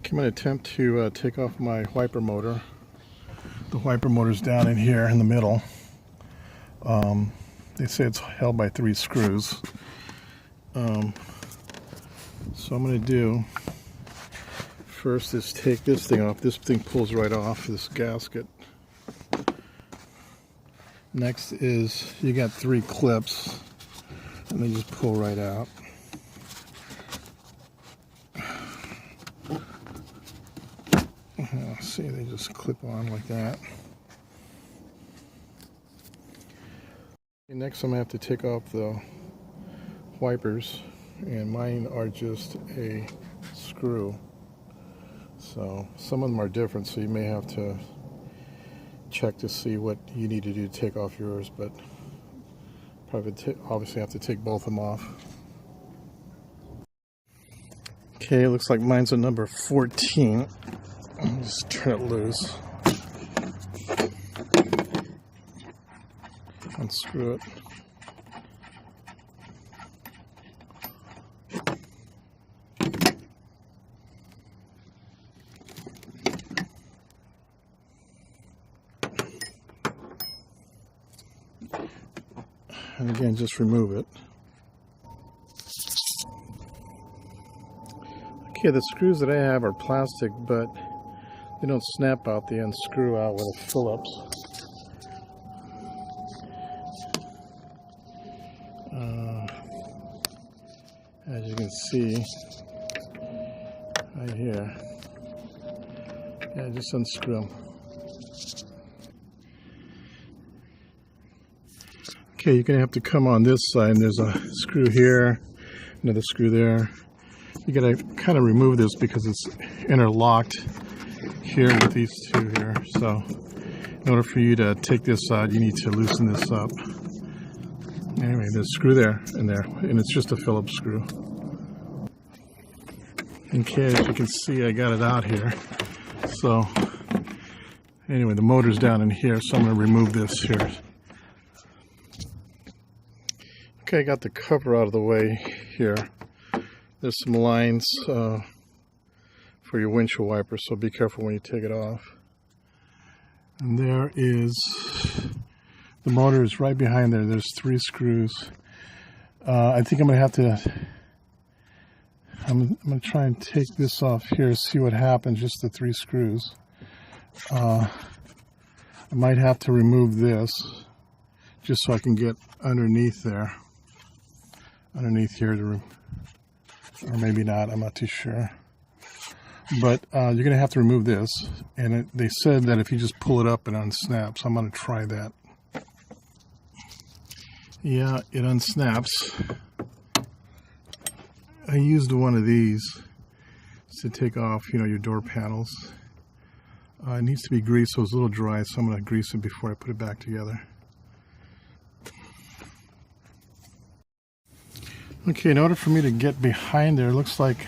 I'm going to attempt to take off my wiper motor. The wiper motor's down in here in the middle. They say it's held by 3 screws. So I'm going to do first is take this thing off. This thing pulls right off, this gasket. Next is you got 3 clips and they just pull right out. See, they just clip on like that. Next I'm going to have to take off the wipers, and mine are just a screw. So some of them are different, so you may have to check to see what you need to do to take off yours, but probably obviously have to take both of them off. Okay, it looks like mine's a number 14. I'll just turn it loose. Unscrew it. And again, just remove it. Okay, the screws that I have are plastic, but they don't snap out. They unscrew out with a Phillips. As you can see right here, yeah, just unscrew them. Okay, you're going to have to come on this side, and there's a screw here, another screw there. You got to kind of remove this because it's interlocked here with these 2 here. So in order for you to take this out, you need to loosen this up. Anyway, there's a screw there and there, and it's just a Phillips screw. Okay, as you can see, I got it out here. So anyway, the motor's down in here, so I'm going to remove this here. Okay, I got the cover out of the way here. There's some lines for your windshield wiper, so be careful when you take it off. And there is, the motor is right behind there. There's 3 screws. I think I'm going to have to, I'm going to try and take this off here, see what happens, just the 3 screws. I might have to remove this just so I can get underneath there. Underneath here, or maybe not, I'm not too sure. But you're going to have to remove this, and they said that if you just pull it up, it unsnaps. I'm going to try that. Yeah, it unsnaps. I used one of these to take off, you know, your door panels. It needs to be greased, so it's a little dry, so I'm going to grease it before I put it back together. Okay, in order for me to get behind there, it looks like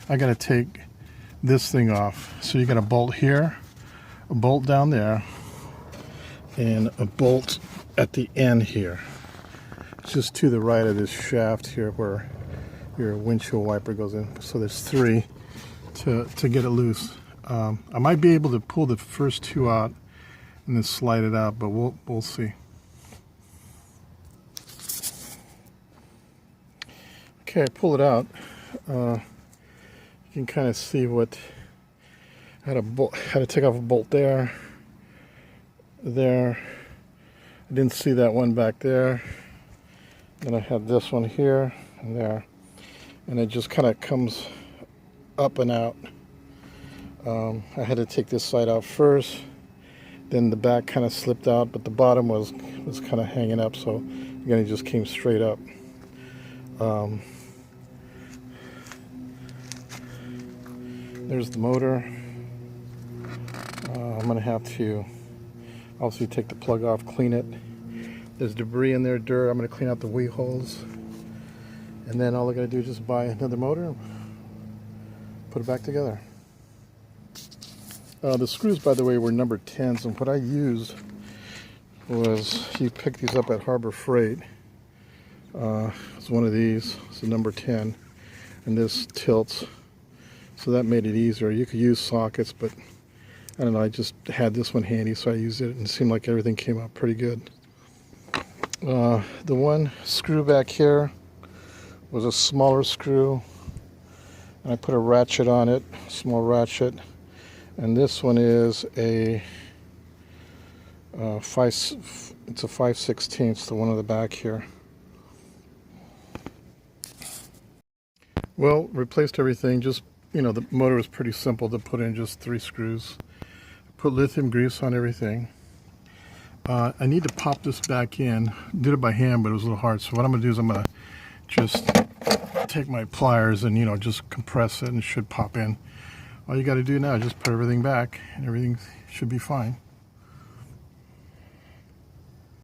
I got to take this thing off. So you got a bolt here, a bolt down there, and a bolt at the end here. It's just to the right of this shaft here where your windshield wiper goes in. So there's 3 to get it loose. I might be able to pull the first 2 out and then slide it out, but we'll see. Okay, I pull it out. You can kind of see what how to take off a bolt there. I didn't see that one back there. Then I have this one here and there, and it just kind of comes up and out. I had to take this side out first. Then the back kind of slipped out, but the bottom was kind of hanging up. So again, it just came straight up. There's the motor. I'm going to have to obviously take the plug off, clean it. There's debris in there, dirt. I'm going to clean out the wheel holes. And then all I got to do is just buy another motor and put it back together. The screws, by the way, were number 10s, and what I used was, you pick these up at Harbor Freight. It's one of these. It's a number 10, and this tilts So that made it easier. You could use sockets, but I don't know, I just had this one handy, so I used it, and it seemed like everything came out pretty good. The one screw back here was a smaller screw, and I put a ratchet on it, small ratchet. And this one is a it's a 5/16, the one on the back here. Well, replaced everything. Just, you know, the motor was pretty simple to put in, just 3 screws. Put lithium grease on everything. I need to pop this back in. Did it by hand, but it was a little hard. So what I'm going to do is I'm going to just take my pliers and, you know, just compress it, and it should pop in. All you got to do now is just put everything back, and everything should be fine.